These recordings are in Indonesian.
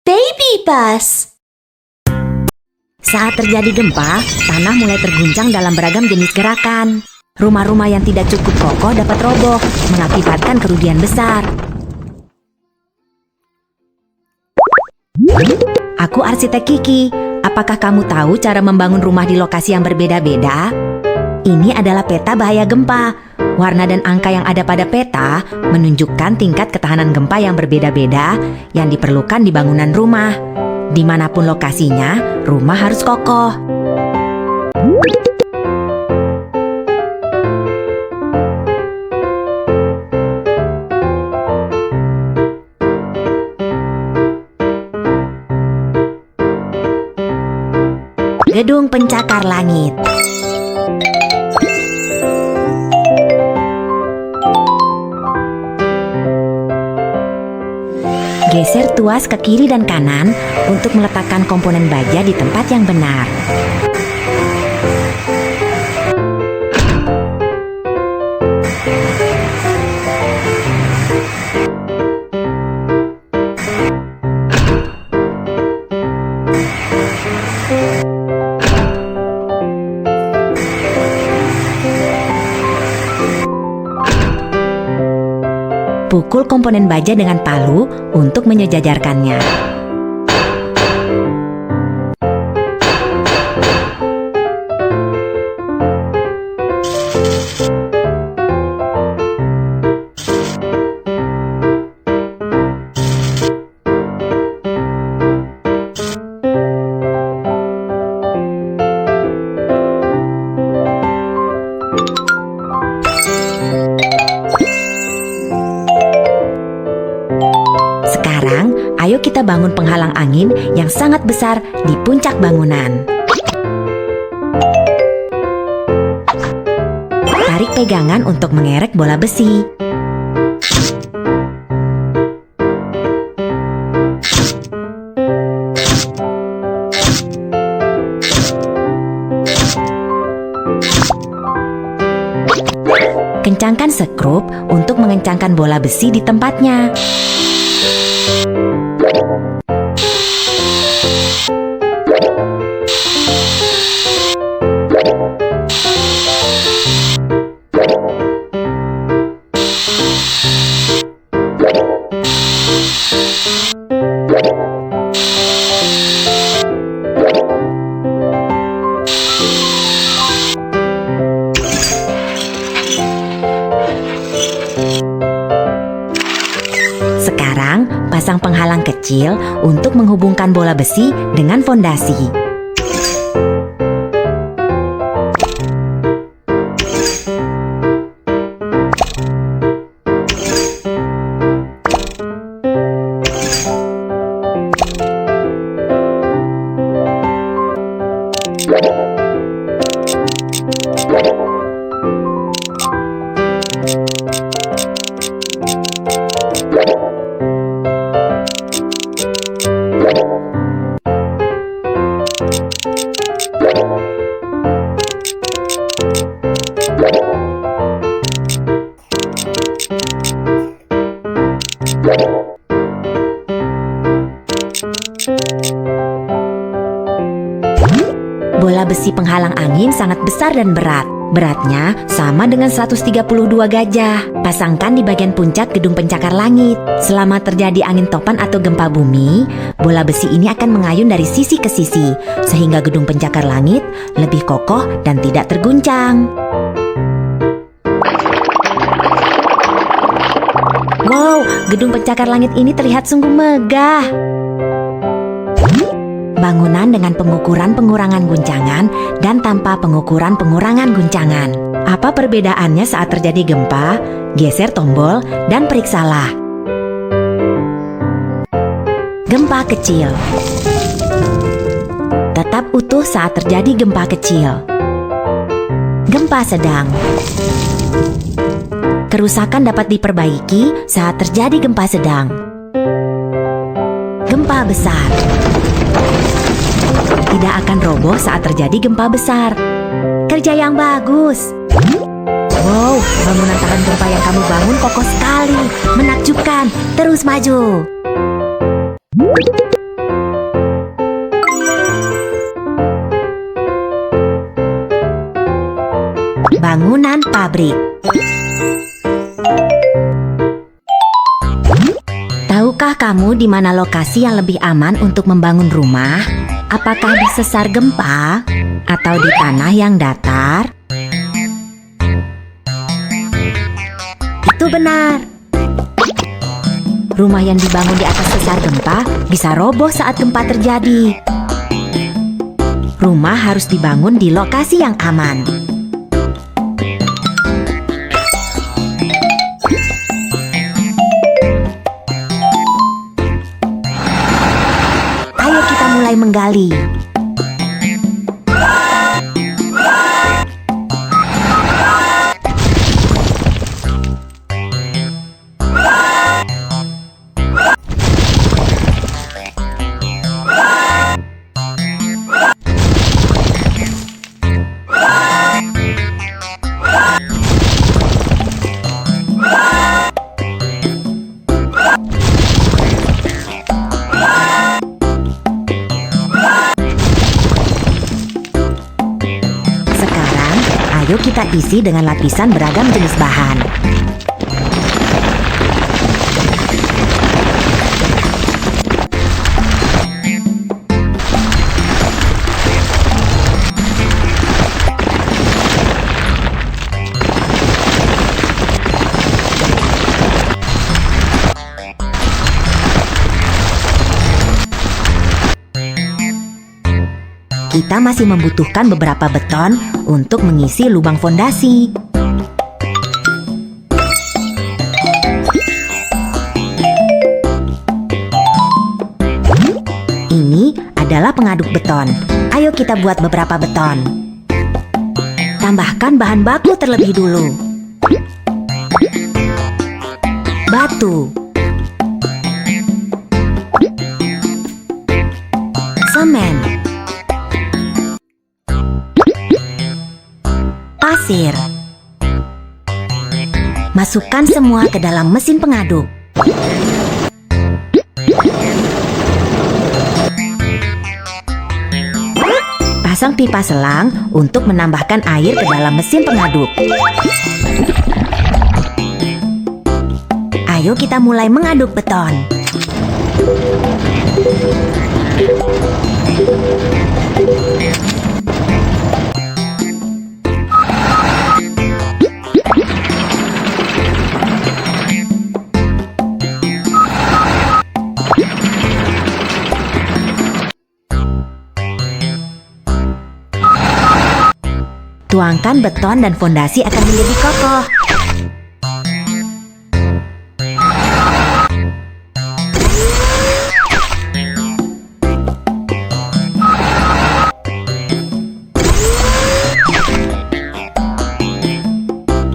Baby bus. Saat terjadi gempa, tanah mulai terguncang dalam beragam jenis gerakan. Rumah-rumah yang tidak cukup kokoh dapat roboh, mengakibatkan kerugian besar. Aku arsitek Kiki. Apakah kamu tahu cara membangun rumah di lokasi yang berbeda-beda? Ini adalah peta bahaya gempa. Warna dan angka yang ada pada peta menunjukkan tingkat ketahanan gempa yang berbeda-beda yang diperlukan di bangunan rumah. Dimanapun lokasinya, rumah harus kokoh. Gedung pencakar langit. Geser tuas ke kiri dan kanan untuk meletakkan komponen baja di tempat yang benar. Pukul komponen baja dengan palu untuk menyejajarkannya. Sekarang, ayo kita bangun penghalang angin yang sangat besar di puncak bangunan. Tarik pegangan untuk mengerek bola besi. Kencangkan skrup untuk mengencangkan bola besi di tempatnya. Sekarang, pasang penghalang kecil untuk menghubungkan bola besi dengan fondasi. Bola besi penghalang angin sangat besar dan berat. Beratnya sama dengan 132 gajah. Pasangkan di bagian puncak gedung pencakar langit. Selama terjadi angin topan atau gempa bumi, bola besi ini akan mengayun dari sisi ke sisi, sehingga gedung pencakar langit lebih kokoh dan tidak terguncang. Wow, gedung pencakar langit ini terlihat sungguh megah. Bangunan dengan pengukuran pengurangan guncangan dan tanpa pengukuran pengurangan guncangan. Apa perbedaannya saat terjadi gempa? Geser tombol dan periksalah. Gempa kecil. Tetap utuh saat terjadi gempa kecil. Gempa sedang. Kerusakan dapat diperbaiki saat terjadi gempa sedang. Gempa besar. Tidak akan roboh saat terjadi gempa besar. Kerja yang bagus. Wow, bangunan tahan gempa yang kamu bangun kokoh sekali. Menakjubkan. Terus maju. Bangunan pabrik. Tahukah kamu di mana lokasi yang lebih aman untuk membangun rumah? Apakah di sesar gempa atau di tanah yang datar? Itu benar. Rumah yang dibangun di atas sesar gempa bisa roboh saat gempa terjadi. Rumah harus dibangun di lokasi yang aman. Ayo kita mulai menggali. Ayo kita isi dengan lapisan beragam jenis bahan. Kita masih membutuhkan beberapa beton untuk mengisi lubang fondasi. Ini adalah pengaduk beton. Ayo kita buat beberapa beton. Tambahkan bahan baku terlebih dulu. Batu, semen, pasir. Masukkan semua ke dalam mesin pengaduk. Pasang pipa selang untuk menambahkan air ke dalam mesin pengaduk. Ayo kita mulai mengaduk beton. Tuangkan beton dan fondasi akan menjadi kokoh.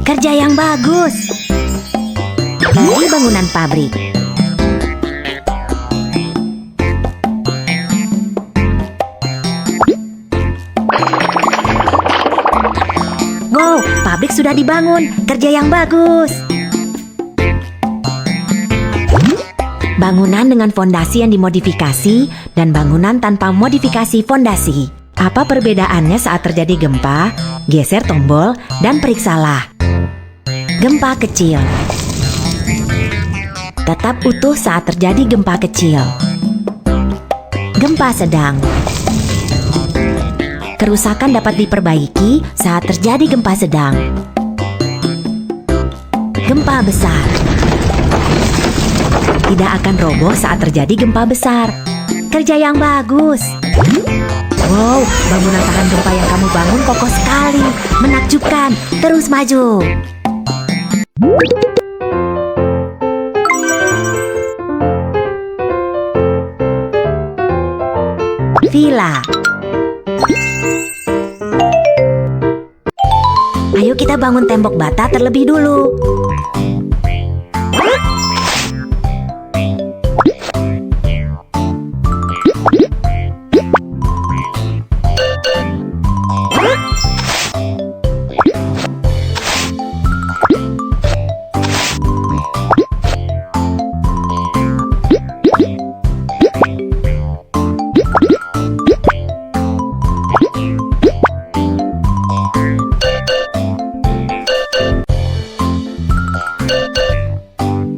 Kerja yang bagus. Ini bangunan pabrik. Wow, pabrik sudah dibangun. Kerja yang bagus. Bangunan dengan fondasi yang dimodifikasi dan bangunan tanpa modifikasi fondasi. Apa perbedaannya saat terjadi gempa? Geser tombol dan periksalah. Gempa kecil. Tetap utuh saat terjadi gempa kecil. Gempa sedang. Kerusakan dapat diperbaiki saat terjadi gempa sedang. Gempa besar. Tidak akan roboh saat terjadi gempa besar. Kerja yang bagus. Wow, bangunan tahan gempa yang kamu bangun kokoh sekali. Menakjubkan. Terus maju. Villa. Ayo kita bangun tembok bata terlebih dulu.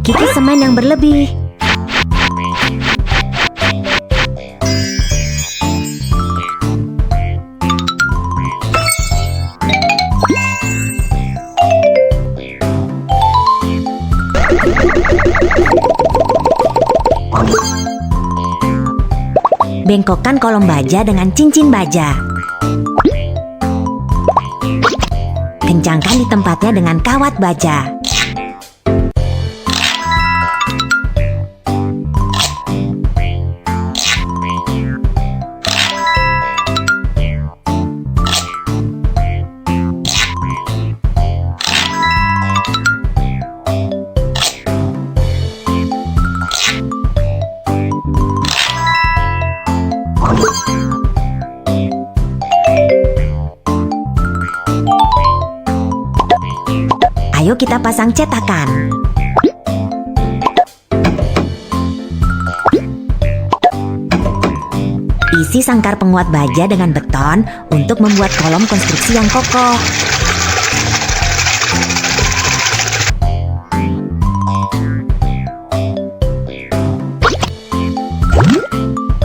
Kiki semen yang berlebih. Bengkokkan kolom baja dengan cincin baja. Kencangkan di tempatnya dengan kawat baja. Ayo kita pasang cetakan. Isi sangkar penguat baja dengan beton untuk membuat kolom konstruksi yang kokoh.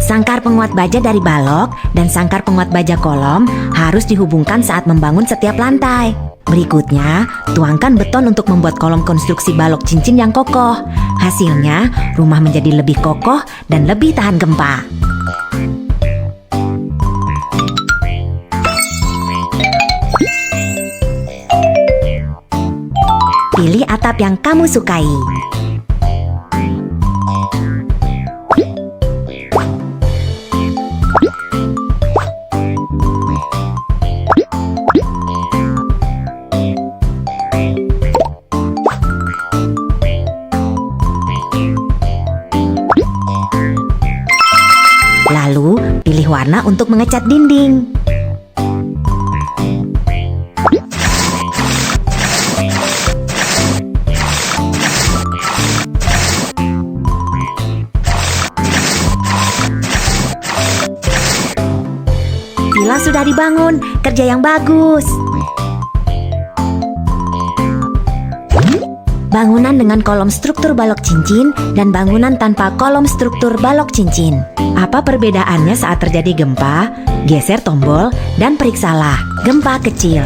Sangkar penguat baja dari balok dan sangkar penguat baja kolom harus dihubungkan saat membangun setiap lantai. Berikutnya, tuangkan beton untuk membuat kolom konstruksi balok cincin yang kokoh. Hasilnya, rumah menjadi lebih kokoh dan lebih tahan gempa. Pilih atap yang kamu sukai. Lalu, pilih warna untuk mengecat dinding. Villa sudah dibangun, kerja yang bagus. Bangunan dengan kolom struktur balok cincin dan bangunan tanpa kolom struktur balok cincin. Apa perbedaannya saat terjadi gempa? Geser tombol dan periksalah gempa kecil.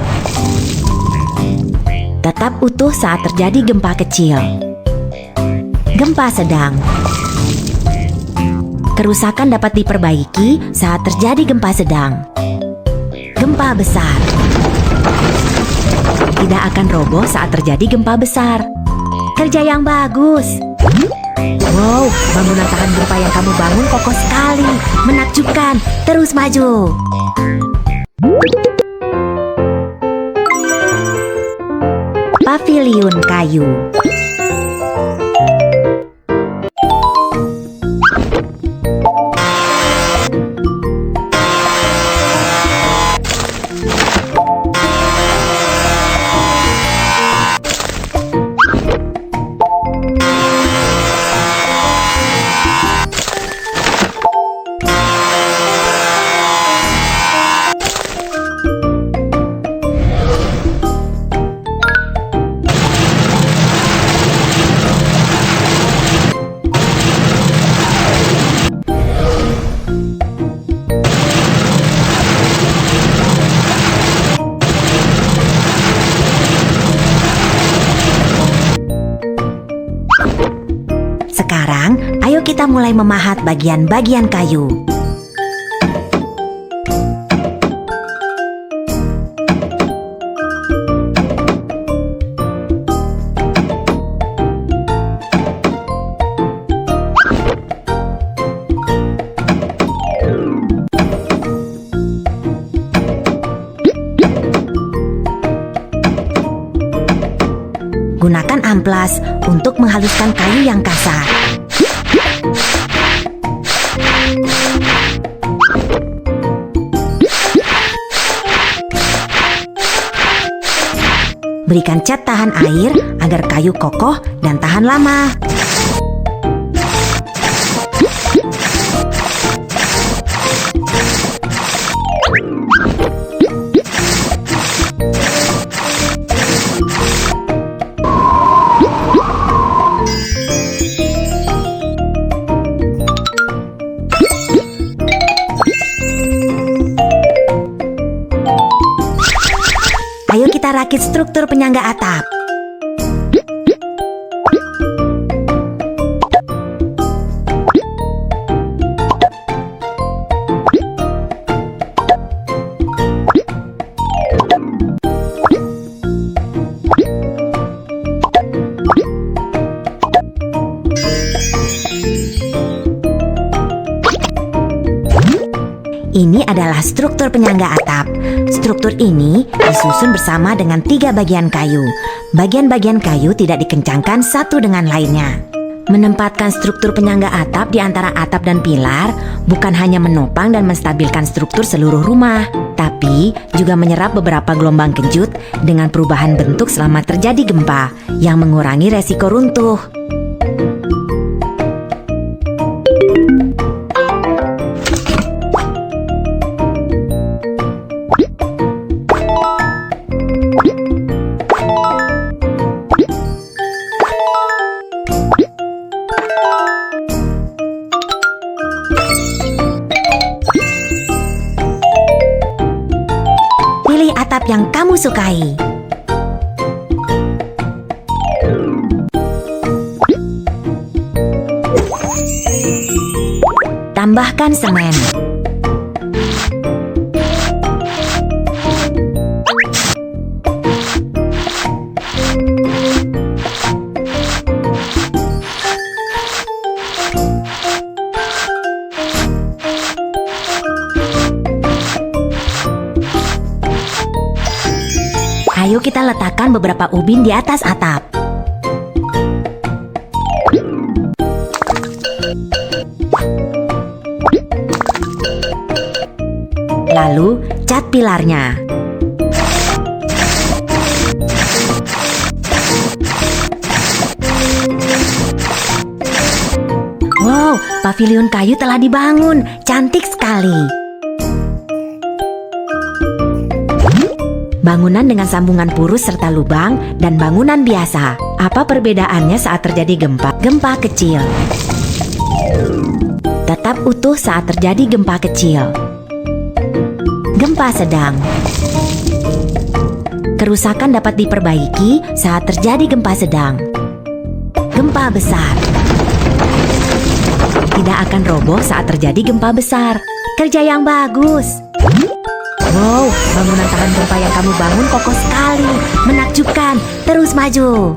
Tetap utuh saat terjadi gempa kecil. Gempa sedang. Kerusakan dapat diperbaiki saat terjadi gempa sedang. Gempa besar. Tidak akan roboh saat terjadi gempa besar. Kerja yang bagus. Wow, bangunan tahan gempa yang kamu bangun kokoh sekali. Menakjubkan. Terus maju. Paviliun kayu. Sekarang, ayo kita mulai memahat bagian-bagian kayu. Gunakan amplas untuk menghaluskan kayu yang kasar. Berikan cat tahan air agar kayu kokoh dan tahan lama. struktur penyangga atap. Ini adalah struktur penyangga atap. Struktur ini disusun bersama dengan 3 bagian kayu. Bagian-bagian kayu tidak dikencangkan satu dengan lainnya. Menempatkan struktur penyangga atap di antara atap dan pilar bukan hanya menopang dan menstabilkan struktur seluruh rumah, tapi juga menyerap beberapa gelombang kejut dengan perubahan bentuk selama terjadi gempa yang mengurangi resiko runtuh. Atap yang kamu sukai. Tambahkan semen. Ayo kita letakkan beberapa ubin di atas atap. Lalu cat pilarnya. Wow, pavilion kayu telah dibangun. Cantik sekali. Bangunan dengan sambungan purus serta lubang dan bangunan biasa. Apa perbedaannya saat terjadi gempa? Gempa kecil tetap utuh saat terjadi gempa kecil. Gempa sedang. Kerusakan dapat diperbaiki saat terjadi gempa sedang. Gempa besar tidak akan roboh saat terjadi gempa besar. Kerja yang bagus. Wow, bangunan tahan gempa yang kamu bangun kokoh sekali. Menakjubkan. Terus maju.